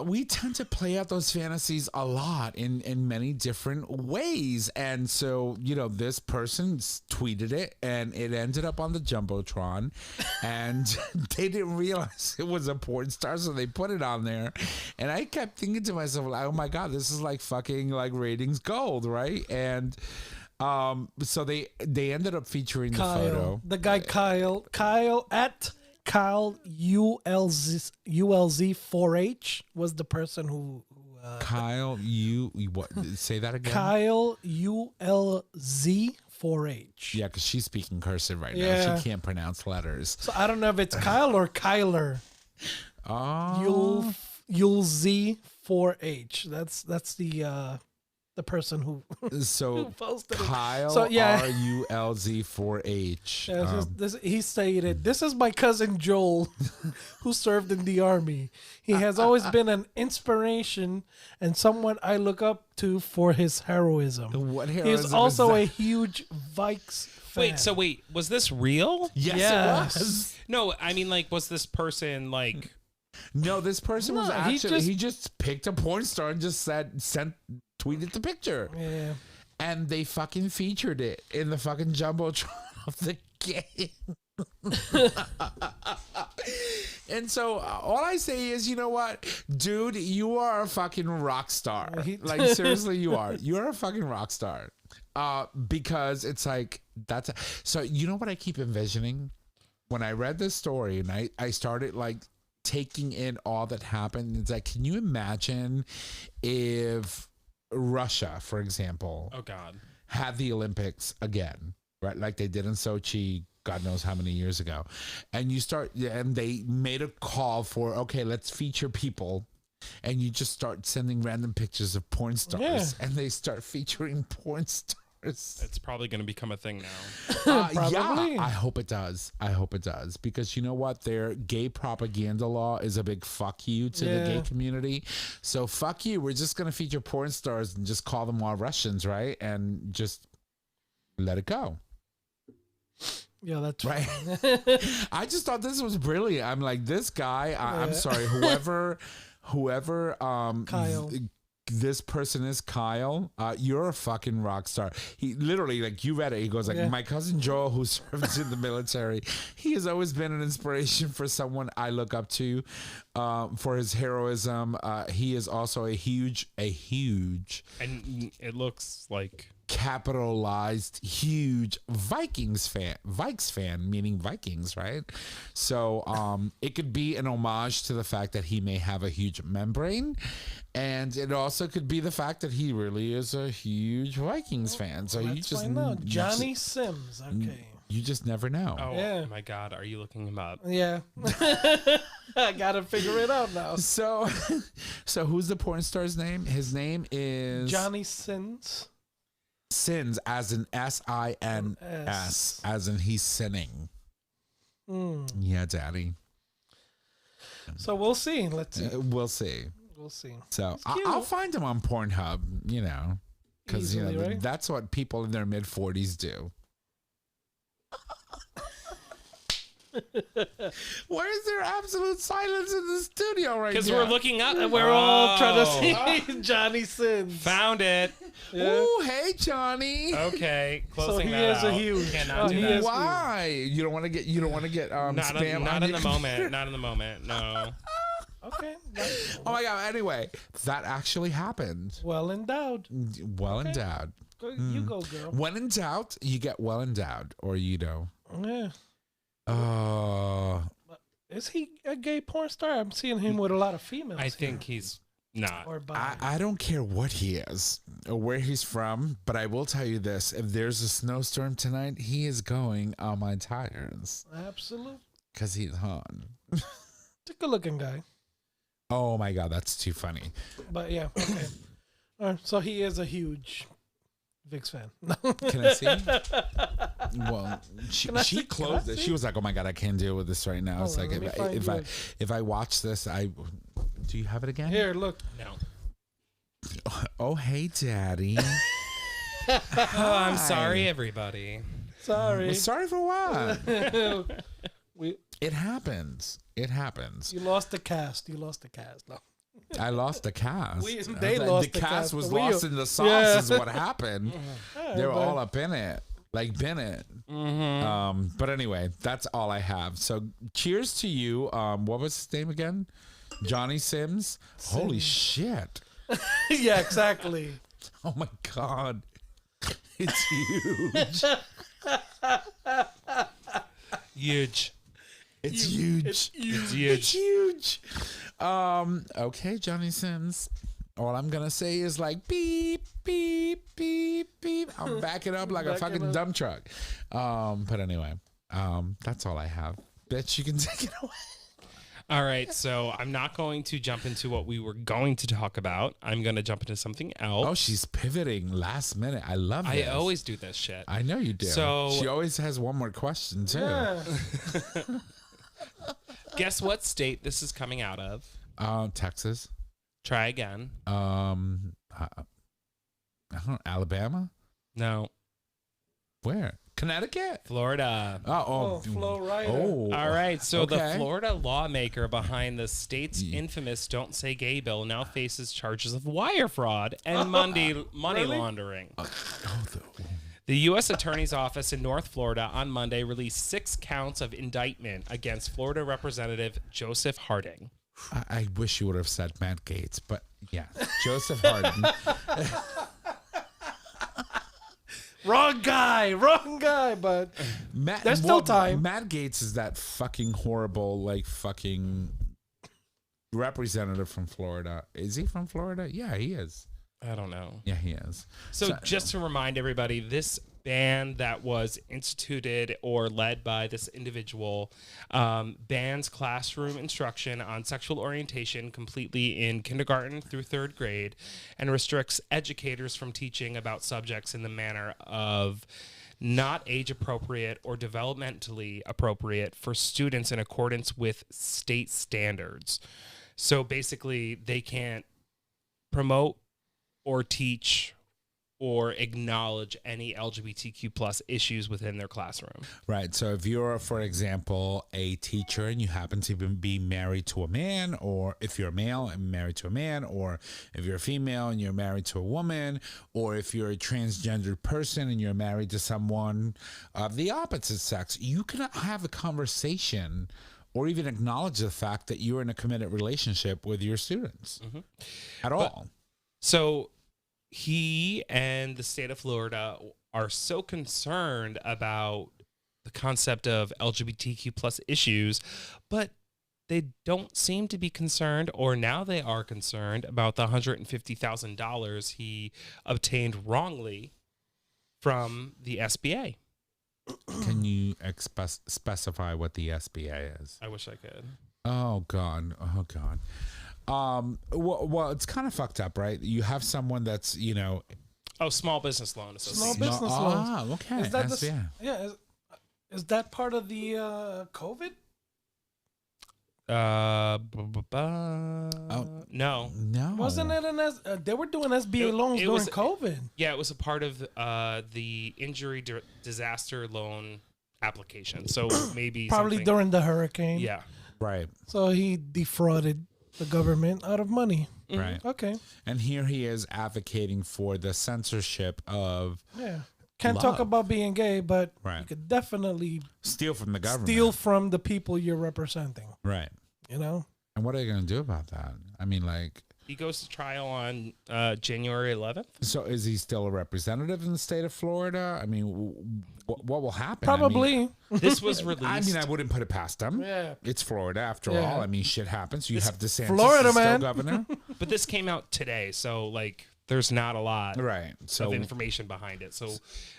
we tend to play out those fantasies a lot in many different ways. And so, this person tweeted it and it ended up on the Jumbotron and they didn't realize it was a porn star. So they put it on there. And I kept thinking to myself, like, oh my God, this is like fucking like ratings gold, right? And so they ended up featuring the photo. The guy Kyle at Kyle ULZ4H was the person who Kyle what? Say that again. Kyle ULZ4H. Yeah, because she's speaking cursive right now. She can't pronounce letters. So I don't know if it's Kyle or Kyler. ULZ4H. That's the person who who posted Kyle it. So, RULZ4H. He stated, "This is my cousin Joel, who served in the army. He has always been an inspiration and someone I look up to for his heroism. What heroism? He is also a huge Vikes fan." Wait, was this real? Yes, it was. No, I mean, like, was this person like? No, this person was actually he just picked a porn star and just tweeted the picture. Yeah. And they fucking featured it in the fucking Jumbotron of the game. And so all I say is, you know what, dude, you are a fucking rock star. Like, seriously, you are. You're a fucking rock star. Because it's like, so you know what I keep envisioning? When I read this story and I started like taking in all that happened, it's like, can you imagine if Russia, for example, had the Olympics again, right? Like they did in Sochi, God knows how many years ago. And they made a call for, okay, let's feature people. And you just start sending random pictures of porn stars and they start featuring porn stars. It's probably going to become a thing now. Yeah, I hope it does. Because you know what? Their gay propaganda law is a big fuck you to the gay community. So fuck you. We're just going to feature porn stars and just call them all Russians, right? And just let it go. Yeah, that's right. I just thought this was brilliant. I'm like, this guy, I'm sorry, whoever Kyle. This person is Kyle. You're a fucking rock star. He literally, like, you read it. He goes like, my cousin Joel, who serves in the military, he has always been an inspiration for someone I look up to for his heroism. He is also a huge, and it looks like capitalized huge Vikes fan, meaning Vikings, right? So it could be an homage to the fact that he may have a huge membrane, and it also could be the fact that he really is a huge Vikings fan. So you just know Johnny Sims. Okay. You just never know. Oh my God, are you looking him up? Yeah. I gotta figure it out now. So who's the porn star's name? His name is Johnny Sins. Sins, as in SINS, as in he's sinning. Yeah, daddy. So we'll see. Let's see. We'll see. So I'll find him on Pornhub, because right? That's what people in their mid 40s do. Where is there absolute silence in the studio right now? Because we're looking up. We're all trying to see Johnny Sins. Found it. Yeah. Ooh, hey, Johnny. Okay, closing so he that is out. a huge. Cannot do that. Why? You don't want to get spam. Not in the moment. Not in the moment. No. Okay. Oh my God. Anyway, that actually happened. Well endowed. Endowed. You go, girl. When in doubt, you get well endowed, or Yeah. Is he a gay porn star? I'm seeing him with a lot of females. I think he's not. Or I don't care what he is or where he's from, but I will tell you this: if there's a snowstorm tonight, he is going on my tires. Absolutely. Because he's hot. He's a good-looking guy. Oh my God, that's too funny. But yeah, okay. So he is a huge Vicks fan. Can I see? Well, she closed it. She was like, "Oh my God, I can't deal with this right now." It's like if I watch this, do you have it again? Here, look. No. Oh, hey, Daddy. Oh, I'm sorry, everybody. Sorry. Well, sorry for what? It happens. You lost the cast. No. I lost the cast. They lost the cast was wheel. lost in the sauce is what happened. They were all up in it. Like Bennett. But anyway, that's all I have. So cheers to you. What was his name again? Johnny Sims. Holy shit. Yeah, exactly. Oh my God. It's huge. Huge. It's huge. It's huge. It's huge. Okay, Johnny Sims. All I'm gonna say is like beep, beep, beep, beep. I'm backing up like a fucking dump truck. But anyway, that's all I have. Bitch, you can take it away. All right, so I'm not going to jump into what we were going to talk about. I'm going to jump into something else. Oh, she's pivoting last minute. I love this. I always do this shit. I know you do. So she always has one more question too. Yeah. Guess what state this is coming out of? Texas. Try again. I don't know, Alabama? No. Where? Connecticut? Florida. Oh, Florida. Oh. All right, so Okay. the Florida lawmaker behind the state's infamous Don't Say Gay bill now faces charges of wire fraud and money laundering. The U.S. Attorney's Office in North Florida on Monday released 6 counts of indictment against Florida Representative Joseph Harding. I wish you would have said Matt Gaetz, but yeah, Joseph Harding. Wrong guy, but there's still time. Matt Gaetz is that fucking horrible, like fucking representative from Florida. Is he from Florida? Yeah, he is. I don't know. Yeah, he is. So just to remind everybody, this ban that was instituted or led by this individual bans classroom instruction on sexual orientation completely in kindergarten through 3rd grade and restricts educators from teaching about subjects in the manner of not age appropriate or developmentally appropriate for students in accordance with state standards. So basically, they can't promote or teach or acknowledge any LGBTQ plus issues within their classroom. Right. So if you're, for example, a teacher and you happen to be married to a man, or if you're a male and married to a man, or if you're a female and you're married to a woman, or if you're a transgendered person and you're married to someone of the opposite sex, you cannot have a conversation or even acknowledge the fact that you're in a committed relationship with your students at all. So he and the state of Florida are so concerned about the concept of LGBTQ plus issues, but they don't seem to be concerned, or now they are concerned about the $150,000 he obtained wrongly from the SBA. Can you specify what the SBA is? I wish I could. Oh God. Well, it's kind of fucked up, right? You have someone that's, you know, Small Business Loan Association. Small business loans. Ah, okay. Is that SBA. is that part of the COVID? No. Wasn't it they were doing SBA loans during COVID? Yeah, it was a part of the injury disaster loan application. So maybe probably during the hurricane. Yeah. Right. So he defrauded the government out of money. Right. Okay. And here he is advocating for the censorship of Can't talk about being gay, but right. you could definitely steal from the government. Steal from the people you're representing. Right. You know? And what are they going to do about that? I mean, like... He goes to trial on January 11th. So is he still a representative in the state of Florida? I mean, what will happen? Probably. I mean, this was released. I mean, I wouldn't put it past them. Yeah. It's Florida after all. I mean, shit happens. You have DeSantis, Florida, man. still governor. But this came out today, so like there's not a lot of information behind it. So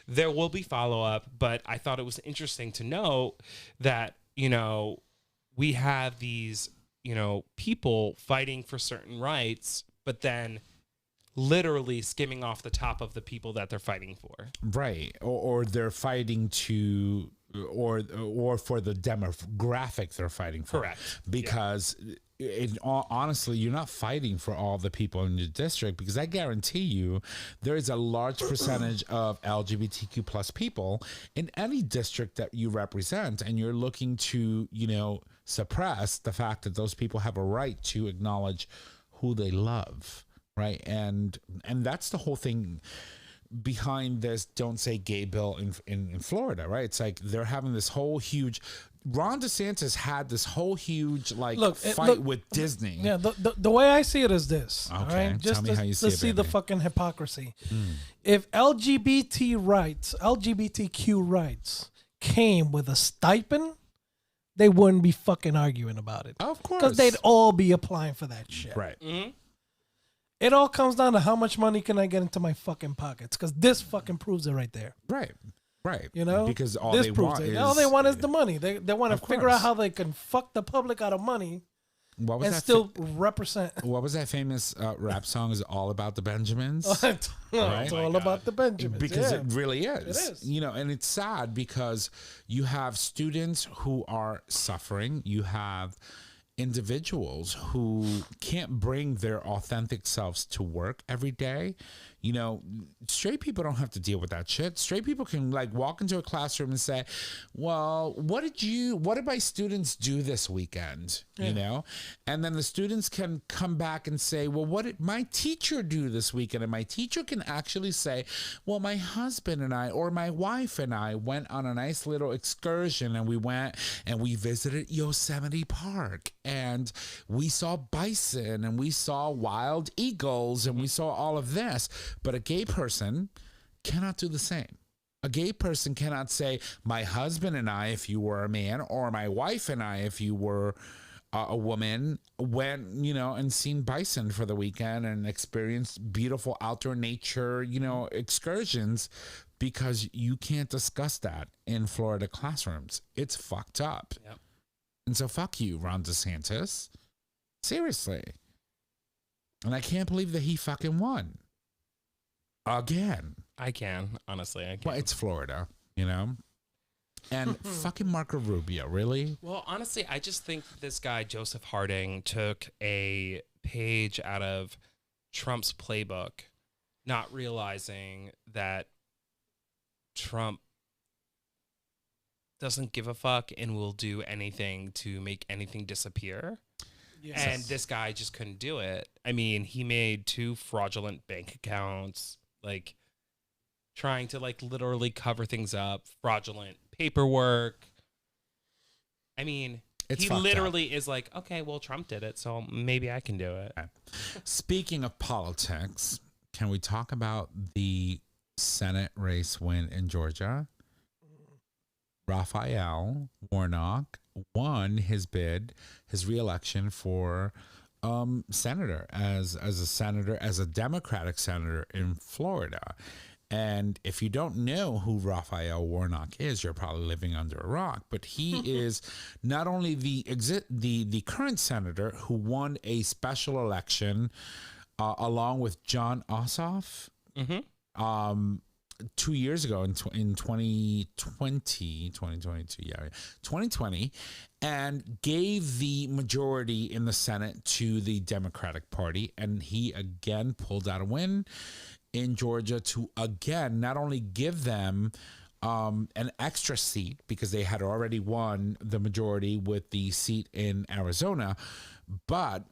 there will be follow-up, but I thought it was interesting to note that, you know, we have these, you know, people fighting for certain rights, but then literally skimming off the top of the people that they're fighting for. Right. Or they're fighting to, or for the demographic they're fighting for. Correct. Because honestly, you're not fighting for all the people in your district, because I guarantee you there is a large percentage of LGBTQ plus people in any district that you represent, and you're looking to, you know, suppress the fact that those people have a right to acknowledge who they love, right? And that's the whole thing behind this Don't Say Gay bill in Florida, right? It's like they're having this whole huge. Ron DeSantis had this whole huge fight with Disney. Yeah, the way I see it is this. Okay, all right? Just tell me how you see it, see the baby. fucking hypocrisy. If LGBTQ rights came with a stipend, they wouldn't be fucking arguing about it. Of course. Because they'd all be applying for that shit. Right. Mm-hmm. It all comes down to how much money can I get into my fucking pockets? Because this fucking proves it right there. Right. Right. You know? Because all this they proves want it. is... All they want is the money. They want to figure course. out how they can fuck the public out of money What was and that still represent. What was that famous rap song? Is all about the Benjamins? It's all about the Benjamins. Because yeah. it really is. It is. You know, and it's sad because you have students who are suffering. You have individuals who can't bring their authentic selves to work every day. You know, straight people don't have to deal with that shit. Straight people can walk into a classroom and say, well, what did my students do this weekend? You know? And then the students can come back and say, well, what did my teacher do this weekend? And my teacher can actually say, well, my husband and I, or my wife and I went on a nice little excursion, and we went and we visited Yosemite Park, and we saw bison, and we saw wild eagles, and we saw all of this. But a gay person cannot do the same. A gay person cannot say, my husband and I, if you were a man, or my wife and I, if you were a woman, went, and seen bison for the weekend and experienced beautiful outdoor nature, excursions, because you can't discuss that in Florida classrooms. It's fucked up. Yep. And so fuck you, Ron DeSantis. Seriously. And I can't believe that he fucking won. Again. I can, honestly. I can. Well, it's Florida, And fucking Marco Rubio, really? Well, honestly, I just think this guy, Joseph Harding, took a page out of Trump's playbook, not realizing that Trump doesn't give a fuck and will do anything to make anything disappear. Yes. And this guy just couldn't do it. I mean, he made 2 fraudulent bank accounts, trying to literally cover things up, fraudulent paperwork. I mean, he literally is okay, well, Trump did it, so maybe I can do it. Speaking of politics, can we talk about the Senate race win in Georgia? Raphael Warnock won his re-election for senator, as a Democratic senator in Florida. And if you don't know who Raphael Warnock is, you're probably living under a rock. But he is not only the current senator who won a special election along with John Ossoff 2 years ago in 2020, and gave the majority in the Senate to the Democratic Party. And he again pulled out a win in Georgia to again not only give them an extra seat, because they had already won the majority with the seat in Arizona, but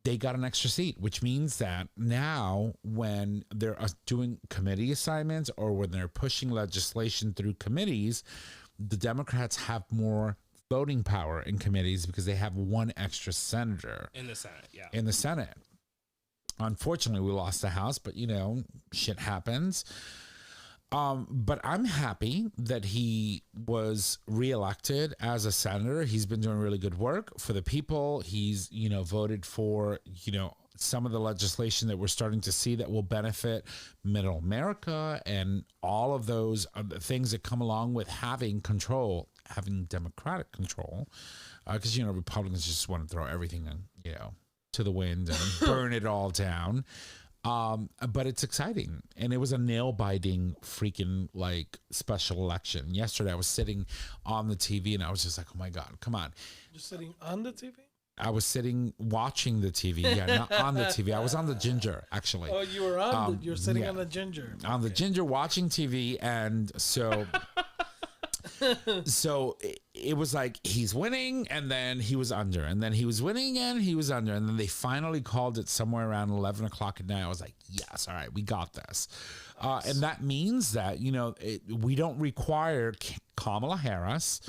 they got an extra seat, which means that now when they're doing committee assignments or when they're pushing legislation through committees, the Democrats have more voting power in committees because they have one extra senator in the Senate. Yeah. In the Senate. Unfortunately, we lost the House, but shit happens. But I'm happy that he was reelected as a senator. He's been doing really good work for the people. He's, voted for, some of the legislation that we're starting to see that will benefit middle America and all of those things that come along with having democratic control. Because, Republicans just want to throw everything, to the wind and burn it all down. But it's exciting, and it was a nail-biting freaking special election. Yesterday I was sitting on the TV and I was just like, oh my God, come on. You're sitting on the TV? I was sitting watching the TV. Yeah, not on the TV. I was on the Ginger, actually. Oh, you were on you're sitting on the Ginger. On the Ginger watching TV. And so So it was like he's winning, and then he was under, and then he was winning, and he was under, and then they finally called it somewhere around 11 o'clock at night. I was like, yes, all right, we got this. And that means that, we don't require Kamala Harris,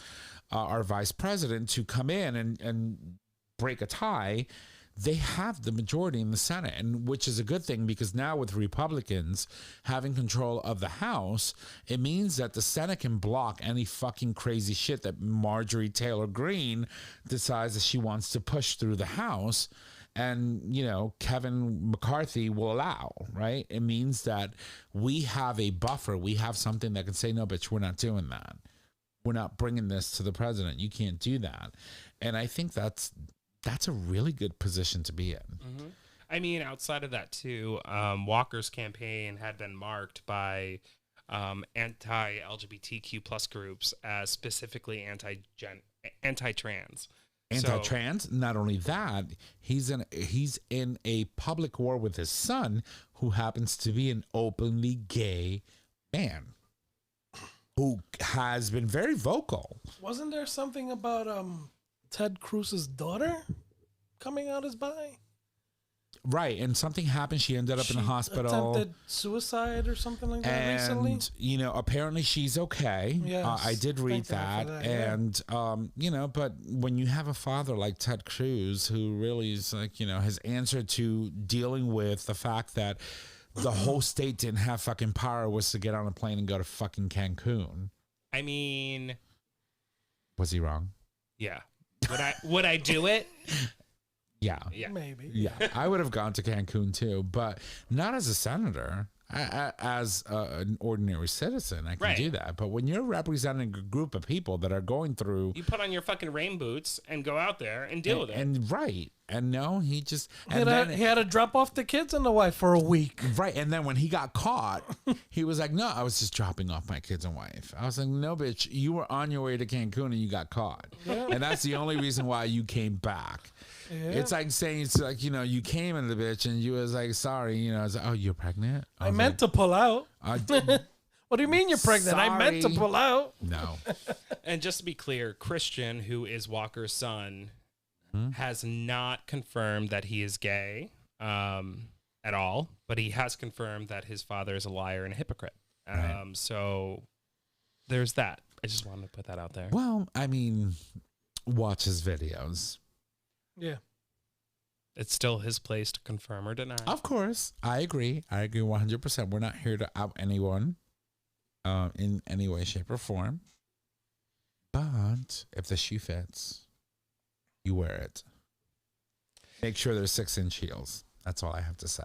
our vice president, to come in and break a tie. They have the majority in the Senate, and which is a good thing, because now with Republicans having control of the House, it means that the Senate can block any fucking crazy shit that Marjorie Taylor Greene decides that she wants to push through the House, and Kevin McCarthy will allow, right? It means that we have a buffer. We have something that can say, no, bitch, we're not doing that. We're not bringing this to the president. You can't do that. And I think that's a really good position to be in. Mm-hmm. I mean, outside of that too, Walker's campaign had been marked by anti-LGBTQ plus groups as specifically anti-trans. Anti-trans. Not only that, he's in a public war with his son, who happens to be an openly gay man, who has been very vocal. Wasn't there something about Ted Cruz's daughter coming out as bi? Right, and something happened. She ended up in the hospital. Attempted suicide or something like that recently. And, apparently she's okay. Yes, I did read that. And, but when you have a father like Ted Cruz, who really is like, his answer to dealing with the fact that the whole state didn't have fucking power was to get on a plane and go to fucking Cancun. I mean, was he wrong? Yeah. Would I do it? Yeah. Maybe. Yeah. I would have gone to Cancun too, but not as a senator. As an ordinary citizen, I can do that. But when you're representing a group of people that are going through, you put on your fucking rain boots and go out there and deal with it. And right. And no, he just... He had to drop off the kids and the wife for a week. Right. And then when he got caught, he was like, no, I was just dropping off my kids and wife. I was like, no, bitch, you were on your way to Cancun and you got caught. Yeah. And that's the only reason why you came back. Yeah. It's like saying, you came in the bitch and you was like, sorry, I was like, oh, you're pregnant? I meant to pull out. What do you mean you're pregnant? Sorry. I meant to pull out. No. And just to be clear, Christian, who is Walker's son, has not confirmed that he is gay at all, but he has confirmed that his father is a liar and a hypocrite. Right. So there's that. I just wanted to put that out there. Well, I mean, watch his videos. Yeah. It's still his place to confirm or deny. Of course. I agree 100%. We're not here to out anyone in any way, shape, or form. But if the shoe fits, you wear it. Make sure there's 6-inch heels. That's all I have to say.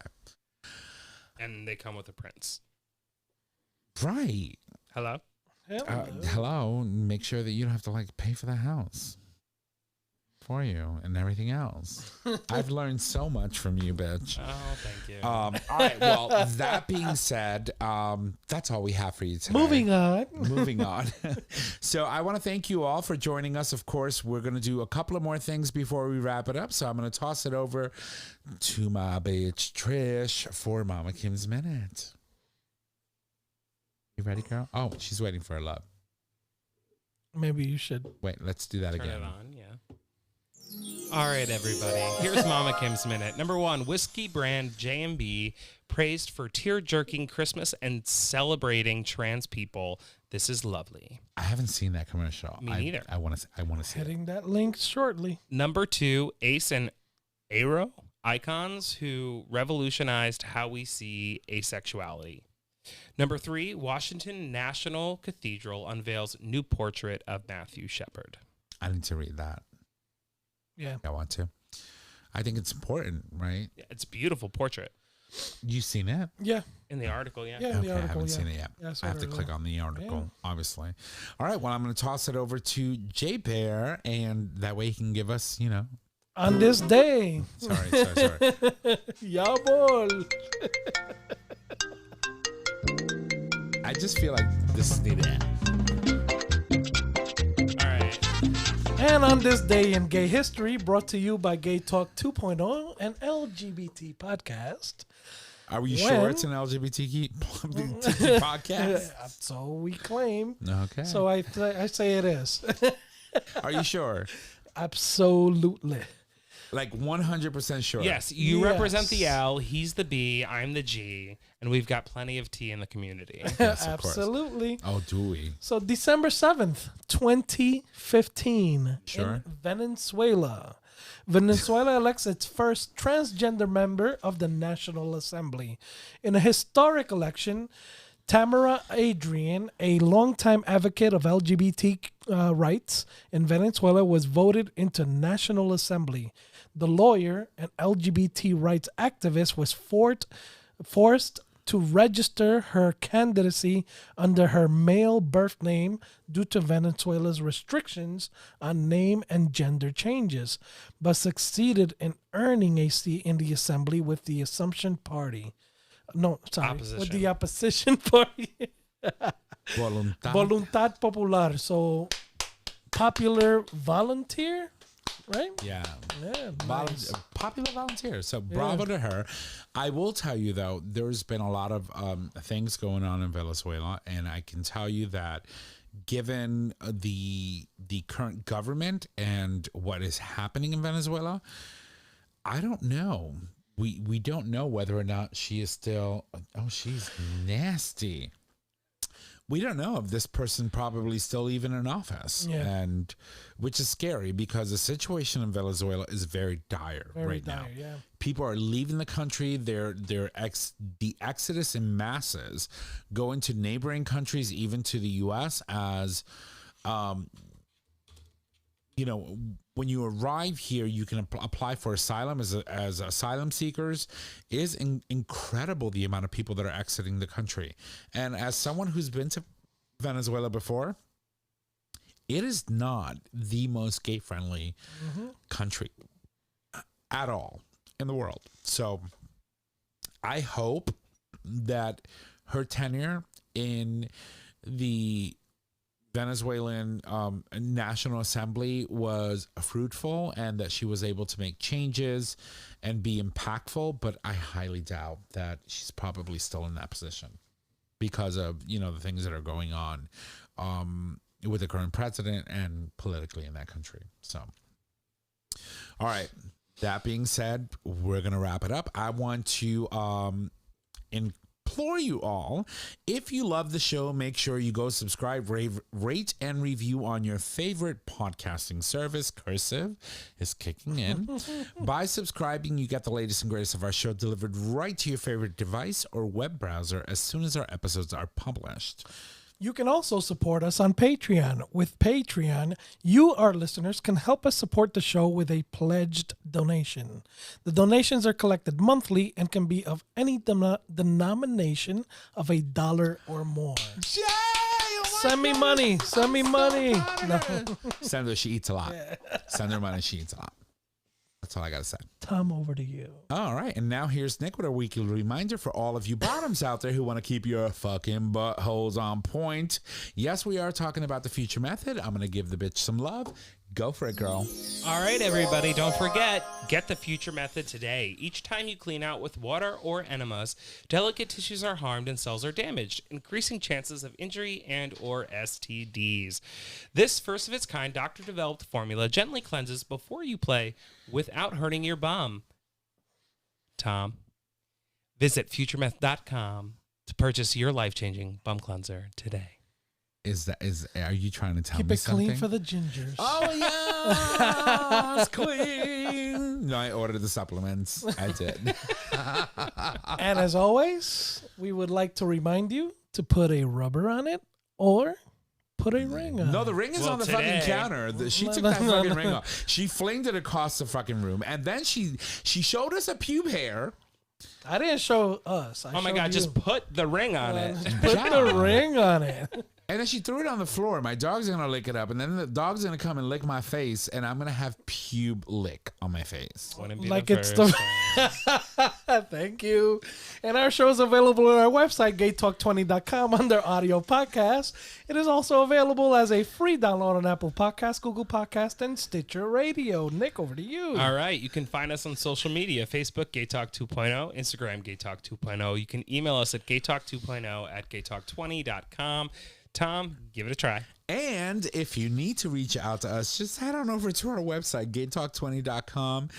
And they come with a prince. Right. Hello? Hello. Make sure that you don't have to pay for the house for you and everything else. I've learned so much from you, bitch. Oh, thank you. All right. Well, that being said, that's all we have for you today. Moving on. So I want to thank you all for joining us. Of course, we're going to do a couple of more things before we wrap it up. So I'm going to toss it over to my bitch Trish for Mama Kim's Minute. You ready, girl? Oh, she's waiting for her love. Maybe you should. Wait, let's do that again. Turn it on, yeah. All right, everybody. Here's Mama Kim's Minute. Number 1, whiskey brand J&B praised for tear-jerking Christmas and celebrating trans people. This is lovely. I haven't seen that commercial. Me neither. I want to see Hitting that link shortly. Number 2, Ace and Aero, icons who revolutionized how we see asexuality. Number 3, Washington National Cathedral unveils new portrait of Matthew Shepard. I need to read that. Yeah. I want to. I think it's important, right? Yeah, it's a beautiful portrait. You seen it? Yeah. In the article, yeah. Yeah, Okay, I haven't seen it yet. Yeah, I have to click on the article, obviously. All right, well, I'm going to toss it over to J Bear, and that way he can give us, On this day. Sorry. Ya bol. I just feel like this is needed. And on this day in gay history, brought to you by GayTalk 2.0, an LGBT podcast, Are we sure it's an LGBTQ podcast? So we claim. Okay. So I say it is. Are you sure? Absolutely. Like 100% sure. Yes, you represent the L, he's the B, I'm the G, and we've got plenty of T in the community. Yes, absolutely. Oh, do we? So December 7th, 2015, in Venezuela. Venezuela elects its first transgender member of the National Assembly. In a historic election, Tamara Adrian, a longtime advocate of LGBT rights in Venezuela, was voted into National Assembly. The lawyer and LGBT rights activist was forced to register her candidacy under her male birth name due to Venezuela's restrictions on name and gender changes, but succeeded in earning a seat in the assembly with the Assumption Party. No, sorry, with the opposition party. Voluntad Popular. So, popular volunteer, right? Yeah. Nice. Popular volunteer. So, bravo to her. I will tell you, though, there's been a lot of things going on in Venezuela, and I can tell you that given the current government and what is happening in Venezuela, I don't know. We don't know whether or not she is still. Oh, she's nasty. We don't know if this person probably still even in office, and which is scary because the situation in Venezuela is very dire now. Yeah. People are leaving the country. The exodus in masses going to neighboring countries, even to the U.S. as when you arrive here, you can apply for asylum as asylum seekers. It is incredible the amount of people that are exiting the country. And as someone who's been to Venezuela before, it is not the most gay-friendly country at all in the world. So I hope that her tenure in the Venezuelan National Assembly was fruitful and that she was able to make changes and be impactful, but I highly doubt that she's probably still in that position because of, the things that are going on with the current president and politically in that country. So, all right. That being said, we're going to wrap it up. I want to implore you all, if you love the show, make sure you go subscribe, rate and review on your favorite podcasting service. Cursive is kicking in. By subscribing, you get the latest and greatest of our show delivered right to your favorite device or web browser as soon as our episodes are published. You can also support us on Patreon. With Patreon, you, our listeners, can help us support the show with a pledged donation. The donations are collected monthly and can be of any denomination of $1 or more. Jay, send me money. Send me money. No. Send her. She eats a lot. Send her money. She eats a lot. That's all I got to say. Tom, over to you. All right. And now here's Nick with a weekly reminder for all of you bottoms out there who want to keep your fucking buttholes on point. Yes, we are talking about the future method. I'm going to give the bitch some love. Go for it, girl. All right, everybody. Don't forget, get the future method today. Each time you clean out with water or enemas, delicate tissues are harmed and cells are damaged, increasing chances of injury and or STDs. This first of its kind doctor-developed formula gently cleanses before you play without hurting your bum. Tom, visit futuremeth.com to purchase your life-changing bum cleanser today. Are you trying to tell me something? Keep it clean for the gingers. Oh, yes, clean. No, I ordered the supplements. I did. And as always, we would like to remind you to put a rubber on it or put a ring on it. No, the ring is on the fucking counter. She took that fucking ring off. She flinged it across the fucking room. And then she showed us a pube hair. I didn't show us. Oh, my God. Just put the ring on it. Put the ring on it. And then she threw it on the floor. My dog's going to lick it up. And then the dog's going to come and lick my face. And I'm going to have pube lick on my face. Like it's the... Thank you. And our show is available on our website, GayTalk2.0 under audio podcast. It is also available as a free download on Apple Podcasts, Google Podcasts, and Stitcher Radio. Nick, over to you. All right. You can find us on social media, Facebook, GayTalk 2.0, Instagram, GayTalk 2.0. You can email us at GayTalk2.0 at GayTalk20.com. Tom, give it a try. And if you need to reach out to us, just head on over to our website, GayTalk20.com.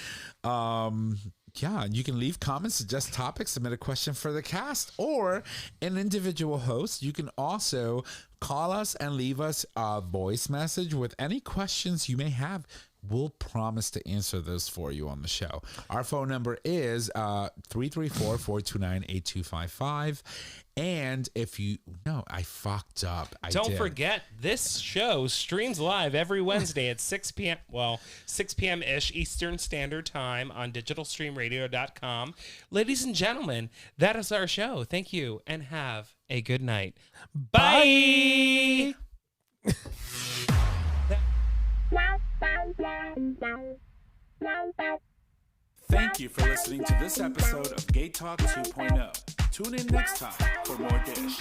Yeah, you can leave comments, suggest topics, submit a question for the cast, or an individual host. You can also call us and leave us a voice message with any questions you may have. We'll promise to answer those for you on the show. Our phone number is 334-429-8255. And if you... No, I fucked up. Don't forget, this show streams live every Wednesday at 6 p.m. Well, 6 p.m.-ish Eastern Standard Time on digitalstreamradio.com. Ladies and gentlemen, that is our show. Thank you, and have a good night. Bye! Thank you for listening to this episode of Gay Talk 2.0. Tune in next time for more dish.